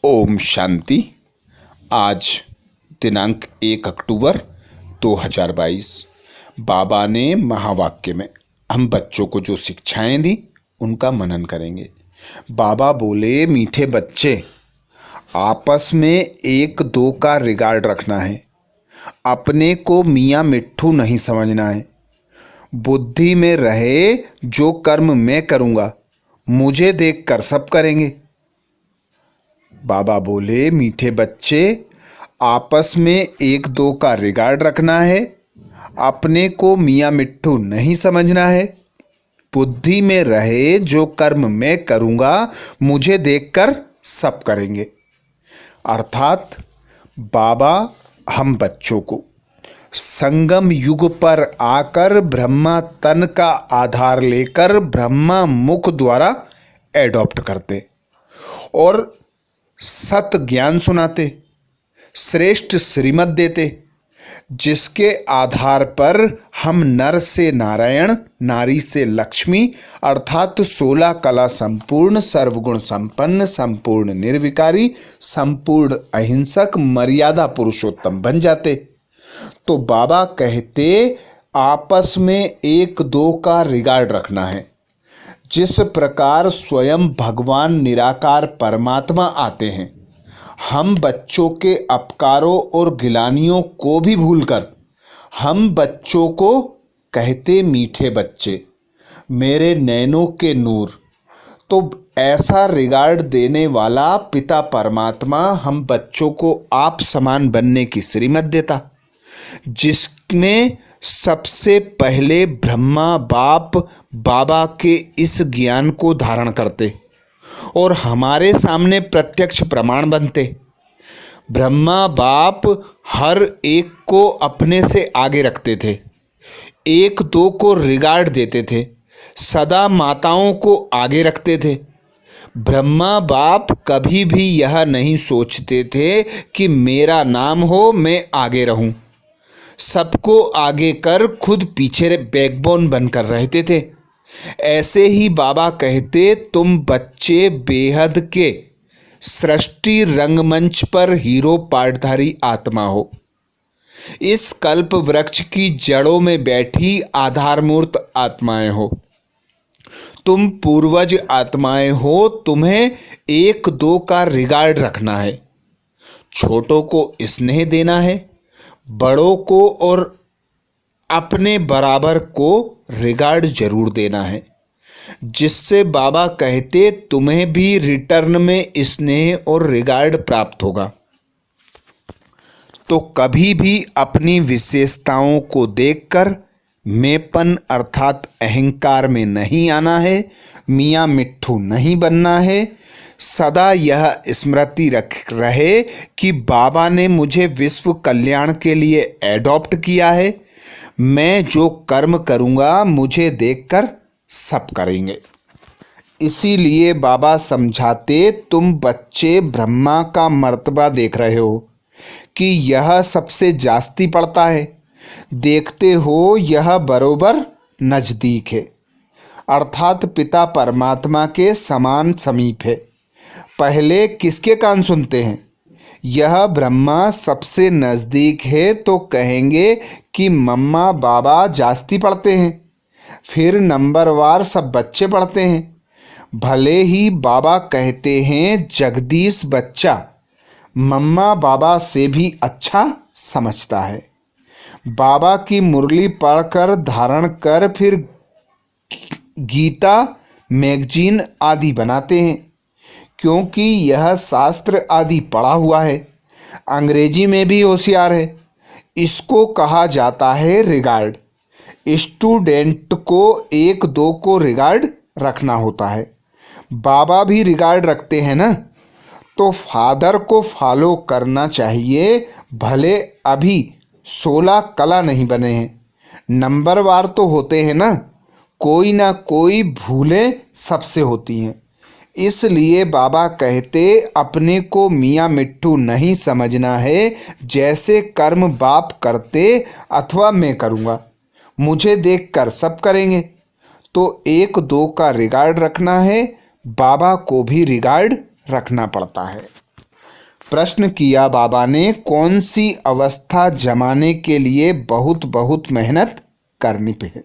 ओम शांति। आज दिनांक 1 अक्टूबर 2022। बाबा ने महावाक्य में हम बच्चों को जो शिक्षाएं दी उनका मनन करेंगे। बाबा बोले, मीठे बच्चे, आपस में एक दो का रिगार्ड रखना है। अपने को मियाँ मिट्ठू नहीं समझना है। बुद्धि में रहे जो कर्म मैं करूँगा मुझे देखकर सब करेंगे। बाबा बोले, मीठे बच्चे, आपस में एक दो का रिगार्ड रखना है। अपने को मियाँ मिट्ठू नहीं समझना है। बुद्धि में रहे जो कर्म मैं करूँगा मुझे देखकर सब करेंगे। अर्थात बाबा हम बच्चों को संगम युग पर आकर ब्रह्मा तन का आधार लेकर ब्रह्मा मुख द्वारा एडॉप्ट करते और सत ज्ञान सुनाते, श्रेष्ठ श्रीमत देते, जिसके आधार पर हम नर से नारायण, नारी से लक्ष्मी अर्थात 16 कला संपूर्ण, सर्वगुण संपन्न, संपूर्ण निर्विकारी, संपूर्ण अहिंसक, मर्यादा पुरुषोत्तम बन जाते। तो बाबा कहते आपस में एक दो का रिगार्ड रखना है। जिस प्रकार स्वयं भगवान निराकार परमात्मा आते हैं, हम बच्चों के अपकारों और गिलानियों को भी भूलकर हम बच्चों को कहते मीठे बच्चे, मेरे नैनों के नूर। तो ऐसा रिगार्ड देने वाला पिता परमात्मा हम बच्चों को आप समान बनने की श्रीमत देता, जिसमें सबसे पहले ब्रह्मा बाप बाबा के इस ज्ञान को धारण करते और हमारे सामने प्रत्यक्ष प्रमाण बनते। ब्रह्मा बाप हर एक को अपने से आगे रखते थे, एक दो को रिगार्ड देते थे, सदा माताओं को आगे रखते थे। ब्रह्मा बाप कभी भी यह नहीं सोचते थे कि मेरा नाम हो, मैं आगे रहूं। सबको आगे कर खुद पीछे बैकबोन बनकर रहते थे। ऐसे ही बाबा कहते, तुम बच्चे बेहद के सृष्टि रंगमंच पर हीरो पाठधारी आत्मा हो। इस कल्प वृक्ष की जड़ों में बैठी आधारमूर्त आत्माएं हो। तुम पूर्वज आत्माएं हो। तुम्हें एक दो का रिगार्ड रखना है। छोटों को स्नेह देना है, बड़ों को और अपने बराबर को रिगार्ड जरूर देना है, जिससे बाबा कहते तुम्हें भी रिटर्न में स्नेह और रिगार्ड प्राप्त होगा। तो कभी भी अपनी विशेषताओं को देखकर मैंपन अर्थात अहंकार में नहीं आना है, मियाँ मिट्ठू नहीं बनना है। सदा यह स्मृति रख रहे कि बाबा ने मुझे विश्व कल्याण के लिए एडॉप्ट किया है। मैं जो कर्म करूँगा मुझे देखकर सब करेंगे। इसीलिए बाबा समझाते, तुम बच्चे ब्रह्मा का मर्तबा देख रहे हो कि यह सबसे जास्ती पड़ता है। देखते हो यह बरोबर नज़दीक है, अर्थात पिता परमात्मा के समान समीप है। पहले किसके कान सुनते हैं? यह ब्रह्मा सबसे नज़दीक है तो कहेंगे कि मम्मा बाबा जास्ती पढ़ते हैं, फिर नंबरवार सब बच्चे पढ़ते हैं। भले ही बाबा कहते हैं जगदीश बच्चा मम्मा बाबा से भी अच्छा समझता है। बाबा की मुरली पढ़कर धारण कर फिर गीता मैगजीन आदि बनाते हैं, क्योंकि यह शास्त्र आदि पढ़ा हुआ है। अंग्रेजी में भी होशियार है। इसको कहा जाता है रिगार्ड। स्टूडेंट को एक दो को रिगार्ड रखना होता है। बाबा भी रिगार्ड रखते हैं ना, तो फादर को फॉलो करना चाहिए। भले अभी 16 कला नहीं बने हैं, नंबरवार तो होते हैं ना कोई भूलें सबसे होती हैं। इसलिए बाबा कहते अपने को मियाँ मिट्ठू नहीं समझना है। जैसे कर्म बाप करते अथवा मैं करूँगा मुझे देखकर सब करेंगे। तो एक दो का रिगार्ड रखना है, बाबा को भी रिगार्ड रखना पड़ता है। प्रश्न किया बाबा ने, कौन सी अवस्था जमाने के लिए बहुत बहुत मेहनत करनी है?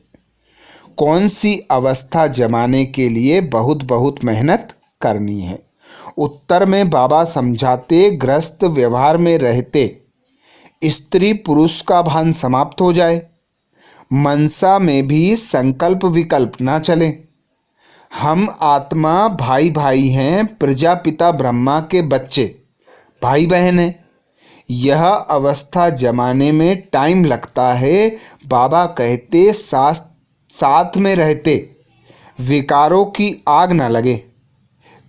कौन सी अवस्था जमाने के लिए बहुत बहुत मेहनत करनी है? उत्तर में बाबा समझाते, गृहस्थ व्यवहार में रहते स्त्री पुरुष का भान समाप्त हो जाए, मनसा में भी संकल्प विकल्प ना चले, हम आत्मा भाई भाई हैं, प्रजापिता ब्रह्मा के बच्चे भाई बहन हैं। यह अवस्था जमाने में टाइम लगता है। बाबा कहते, साथ में रहते विकारों की आग न लगे,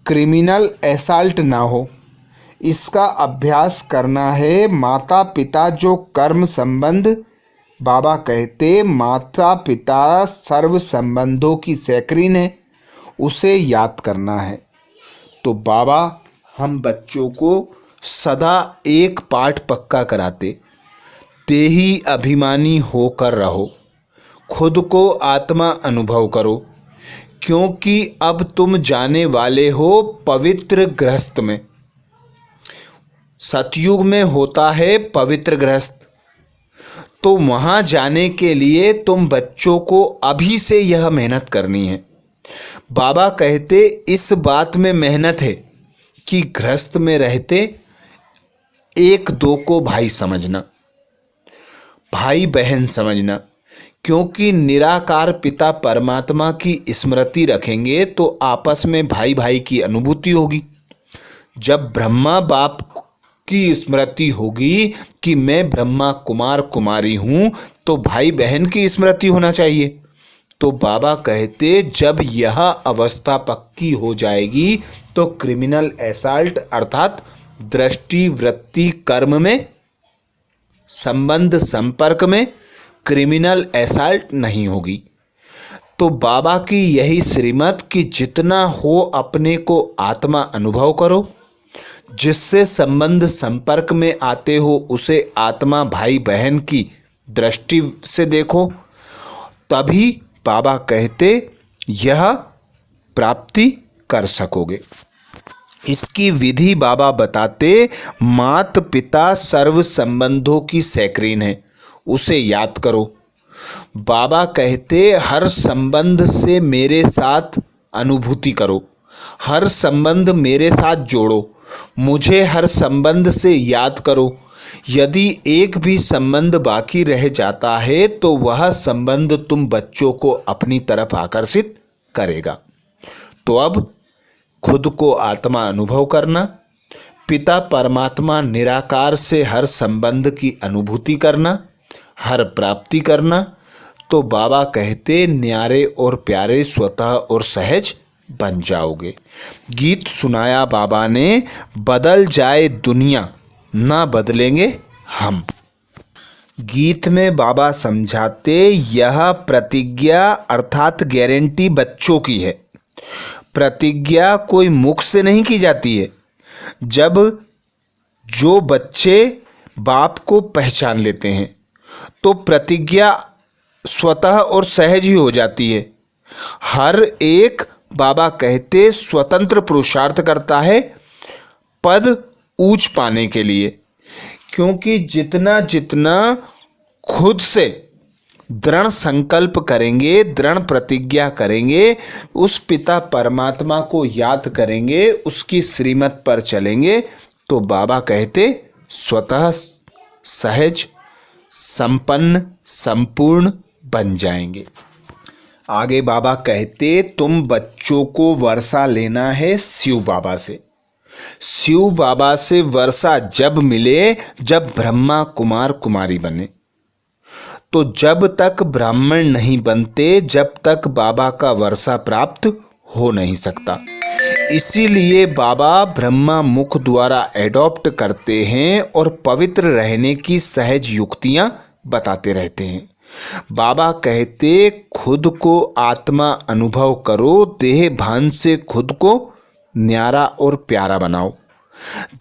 क्रिमिनल असॉल्ट ना हो, इसका अभ्यास करना है। माता पिता जो कर्म संबंध, बाबा कहते माता पिता सर्व संबंधों की सैकरीन है, उसे याद करना है। तो बाबा हम बच्चों को सदा एक पाठ पक्का कराते, देही अभिमानी होकर रहो, खुद को आत्मा अनुभव करो, क्योंकि अब तुम जाने वाले हो पवित्र गृहस्थ में। सतयुग में होता है पवित्र गृहस्थ, तो वहाँ जाने के लिए तुम बच्चों को अभी से यह मेहनत करनी है। बाबा कहते इस बात में मेहनत है कि गृहस्थ में रहते एक दो को भाई समझना, भाई बहन समझना, क्योंकि निराकार पिता परमात्मा की स्मृति रखेंगे तो आपस में भाई भाई की अनुभूति होगी। जब ब्रह्मा बाप की स्मृति होगी कि मैं ब्रह्मा कुमार कुमारी हूँ, तो भाई बहन की स्मृति होना चाहिए। तो बाबा कहते जब यह अवस्था पक्की हो जाएगी तो क्रिमिनल असॉल्ट अर्थात दृष्टि वृत्ति कर्म में, संबंध संपर्क में क्रिमिनल असॉल्ट नहीं होगी। तो बाबा की यही श्रीमत कि जितना हो अपने को आत्मा अनुभव करो, जिससे संबंध संपर्क में आते हो उसे आत्मा भाई बहन की दृष्टि से देखो, तभी बाबा कहते यह प्राप्ति कर सकोगे। इसकी विधि बाबा बताते, मात पिता सर्व संबंधों की सैकरीन है, उसे याद करो। बाबा कहते हर संबंध से मेरे साथ अनुभूति करो, हर संबंध मेरे साथ जोड़ो, मुझे हर संबंध से याद करो। यदि एक भी संबंध बाकी रह जाता है तो वह संबंध तुम बच्चों को अपनी तरफ आकर्षित करेगा। तो अब खुद को आत्मा अनुभव करना, पिता परमात्मा निराकार से हर संबंध की अनुभूति करना, हर प्राप्ति करना। तो बाबा कहते न्यारे और प्यारे स्वतः और सहज बन जाओगे। गीत सुनाया बाबा ने, बदल जाए दुनिया ना बदलेंगे हम। गीत में बाबा समझाते यह प्रतिज्ञा अर्थात गारंटी बच्चों की है। प्रतिज्ञा कोई मुख से नहीं की जाती है। जब जो बच्चे बाप को पहचान लेते हैं तो प्रतिज्ञा स्वतः और सहज ही हो जाती है। हर एक बाबा कहते स्वतंत्र पुरुषार्थ करता है पद ऊंच पाने के लिए, क्योंकि जितना जितना खुद से दृढ़ संकल्प करेंगे, दृढ़ प्रतिज्ञा करेंगे, उस पिता परमात्मा को याद करेंगे, उसकी श्रीमत पर चलेंगे, तो बाबा कहते स्वतः सहज संपन्न संपूर्ण बन जाएंगे। आगे बाबा कहते तुम बच्चों को वर्षा लेना है शिव बाबा से। शिव बाबा से वर्षा जब मिले जब ब्रह्मा कुमार कुमारी बने। तो जब तक ब्राह्मण नहीं बनते जब तक बाबा का वर्षा प्राप्त हो नहीं सकता। इसीलिए बाबा ब्रह्मा मुख द्वारा एडॉप्ट करते हैं और पवित्र रहने की सहज युक्तियां बताते रहते हैं। बाबा कहते खुद को आत्मा अनुभव करो, देह भान से खुद को न्यारा और प्यारा बनाओ।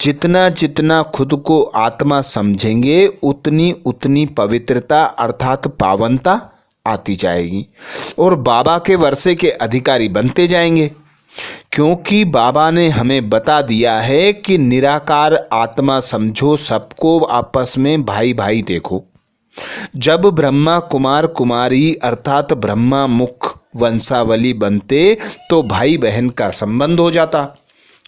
जितना जितना खुद को आत्मा समझेंगे उतनी उतनी पवित्रता अर्थात पावनता आती जाएगी और बाबा के वर्षे के अधिकारी बनते जाएंगे। क्योंकि बाबा ने हमें बता दिया है कि निराकार आत्मा समझो, सबको आपस में भाई भाई देखो। जब ब्रह्मा कुमार कुमारी अर्थात ब्रह्मा मुख वंशावली बनते तो भाई बहन का संबंध हो जाता,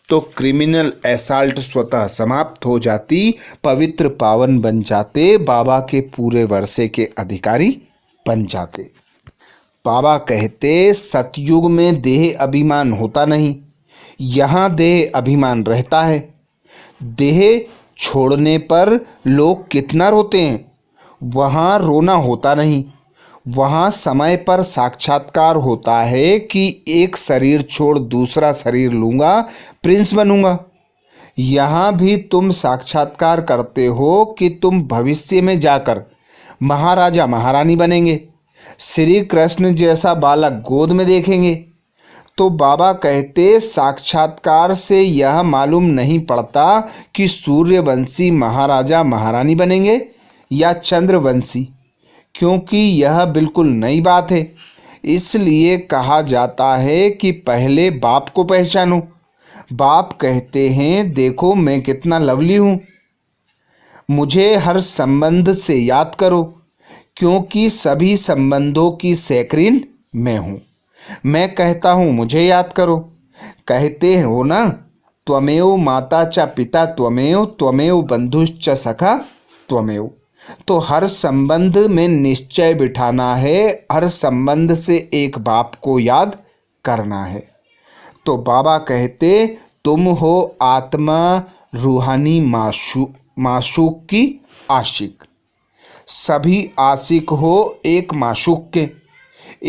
तो क्रिमिनल असॉल्ट स्वतः समाप्त हो जाती, पवित्र पावन बन जाते, बाबा के पूरे वर्षे के अधिकारी बन जाते। बाबा कहते सतयुग में देह अभिमान होता नहीं, यहाँ देह अभिमान रहता है। देह छोड़ने पर लोग कितना रोते हैं, वहाँ रोना होता नहीं। वहाँ समय पर साक्षात्कार होता है कि एक शरीर छोड़ दूसरा शरीर लूँगा, प्रिंस बनूँगा। यहाँ भी तुम साक्षात्कार करते हो कि तुम भविष्य में जाकर महाराजा महारानी बनेंगे, श्री कृष्ण जैसा बालक गोद में देखेंगे। तो बाबा कहते साक्षात्कार से यह मालूम नहीं पड़ता कि सूर्यवंशी महाराजा महारानी बनेंगे या चंद्रवंशी, क्योंकि यह बिल्कुल नई बात है। इसलिए कहा जाता है कि पहले बाप को पहचानो। बाप कहते हैं देखो मैं कितना लवली हूँ, मुझे हर संबंध से याद करो, क्योंकि सभी संबंधों की सेक्रीन मैं हूँ। मैं कहता हूँ मुझे याद करो, कहते हो ना त्वमेव माता च पिता त्वमेव त्वमेव बंधुश्च सखा त्वमेव। तो हर संबंध में निश्चय बिठाना है, हर संबंध से एक बाप को याद करना है। तो बाबा कहते तुम हो आत्मा रूहानी माशूक की आशिक। सभी आशिक हो एक माशूक के।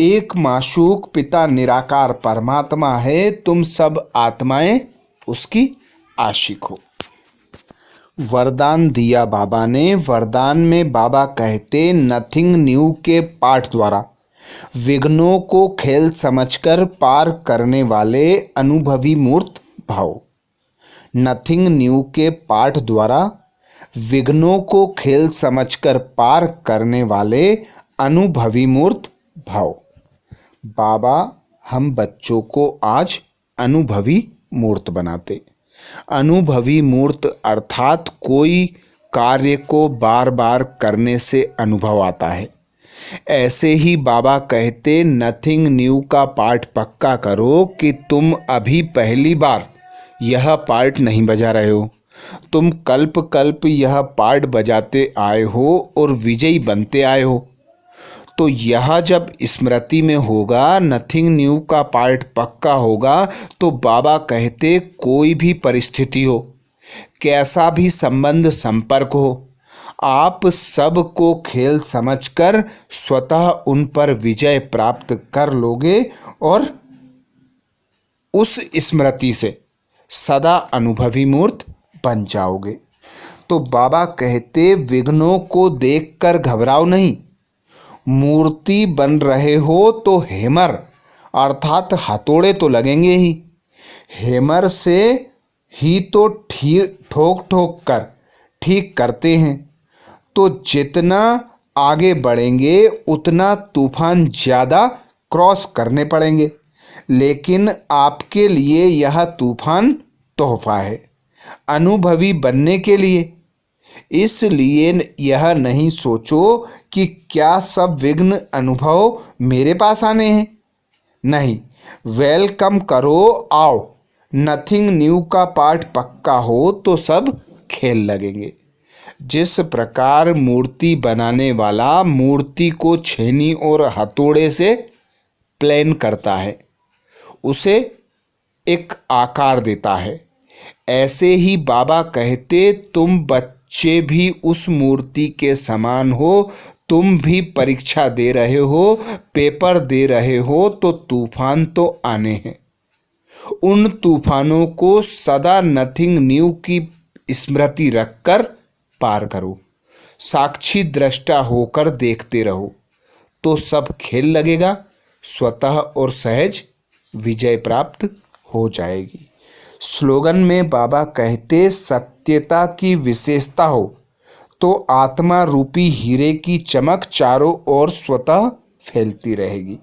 एक माशूक पिता निराकार परमात्मा है, तुम सब आत्माएं उसकी आशिक हो। वरदान दिया बाबा ने। वरदान में बाबा कहते नथिंग न्यू के पाठ द्वारा विघ्नों को खेल समझकर पार करने वाले अनुभवी मूर्त भाव। नथिंग न्यू के पाठ द्वारा विघ्नों को खेल समझकर पार करने वाले अनुभवी मूर्त भाव। बाबा हम बच्चों को आज अनुभवी मूर्त बनाते। अनुभवी मूर्त अर्थात कोई कार्य को बार बार करने से अनुभव आता है। ऐसे ही बाबा कहते नथिंग न्यू का पाठ पक्का करो कि तुम अभी पहली बार यह पार्ट नहीं बजा रहे हो, तुम कल्प कल्प यह पार्ट बजाते आए हो और विजयी बनते आए हो। तो यह जब स्मृति में होगा, नथिंग न्यू का पार्ट पक्का होगा, तो बाबा कहते कोई भी परिस्थिति हो, कैसा भी संबंध संपर्क हो, आप सबको खेल समझकर स्वतः उन पर विजय प्राप्त कर लोगे और उस स्मृति से सदा अनुभवी मूर्त बन जाओगे। तो बाबा कहते विघ्नों को देखकर घबराओ नहीं। मूर्ति बन रहे हो तो हेमर अर्थात हथौड़े तो लगेंगे ही। हेमर से ही तो ठोक ठोक कर ठीक करते हैं। तो जितना आगे बढ़ेंगे उतना तूफान ज़्यादा क्रॉस करने पड़ेंगे, लेकिन आपके लिए यह तूफान तोहफा है अनुभवी बनने के लिए। इसलिए यह नहीं सोचो कि क्या सब विघ्न अनुभव मेरे पास आने हैं। नहीं, वेलकम करो, आओ। नथिंग न्यू का पाठ पक्का हो तो सब खेल लगेंगे। जिस प्रकार मूर्ति बनाने वाला मूर्ति को छेनी और हथौड़े से प्लेन करता है, उसे एक आकार देता है, ऐसे ही बाबा कहते तुम बच्चे भी उस मूर्ति के समान हो। तुम भी परीक्षा दे रहे हो, पेपर दे रहे हो, तो तूफान तो आने हैं। उन तूफानों को सदा नथिंग न्यू की स्मृति रखकर पार करो। साक्षी दृष्टा होकर देखते रहो, तो सब खेल लगेगा, स्वतः और सहज विजय प्राप्त हो जाएगी। स्लोगन में बाबा कहते सत्यता की विशेषता हो तो आत्मा रूपी हीरे की चमक चारों ओर स्वतः फैलती रहेगी।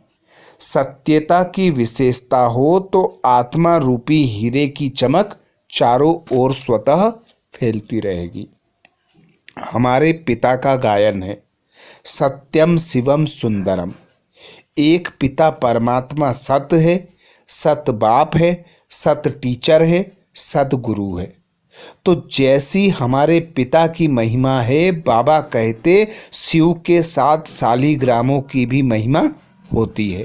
सत्यता की विशेषता हो तो आत्मा रूपी हीरे की चमक चारों ओर स्वतः फैलती रहेगी। हमारे पिता का गायन है, सत्यम शिवम सुंदरम। एक पिता परमात्मा सत है, सत बाप है, सत टीचर है, सत गुरु है। तो जैसी हमारे पिता की महिमा है, बाबा कहते शिव के 7 शालिग्रामों की भी महिमा होती है,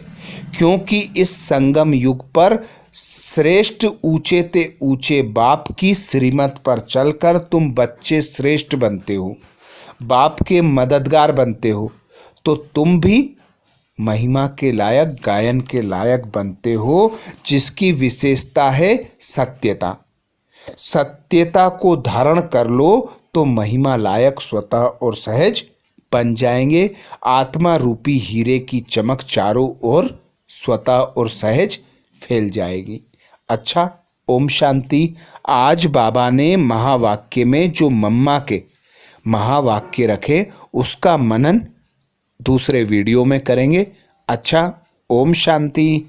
क्योंकि इस संगम युग पर श्रेष्ठ ऊंचे ते ऊंचे बाप की श्रीमत पर चलकर तुम बच्चे श्रेष्ठ बनते हो, बाप के मददगार बनते हो, तो तुम भी महिमा के लायक, गायन के लायक बनते हो, जिसकी विशेषता है सत्यता। सत्यता को धारण कर लो तो महिमा लायक स्वतः और सहज बन जाएंगे। आत्मा रूपी हीरे की चमक चारों ओर स्वतः और सहज फैल जाएगी। अच्छा, ओम शांति। आज बाबा ने महावाक्य में जो मम्मा के महावाक्य रखे उसका मनन दूसरे वीडियो में करेंगे। अच्छा, ओम शांति।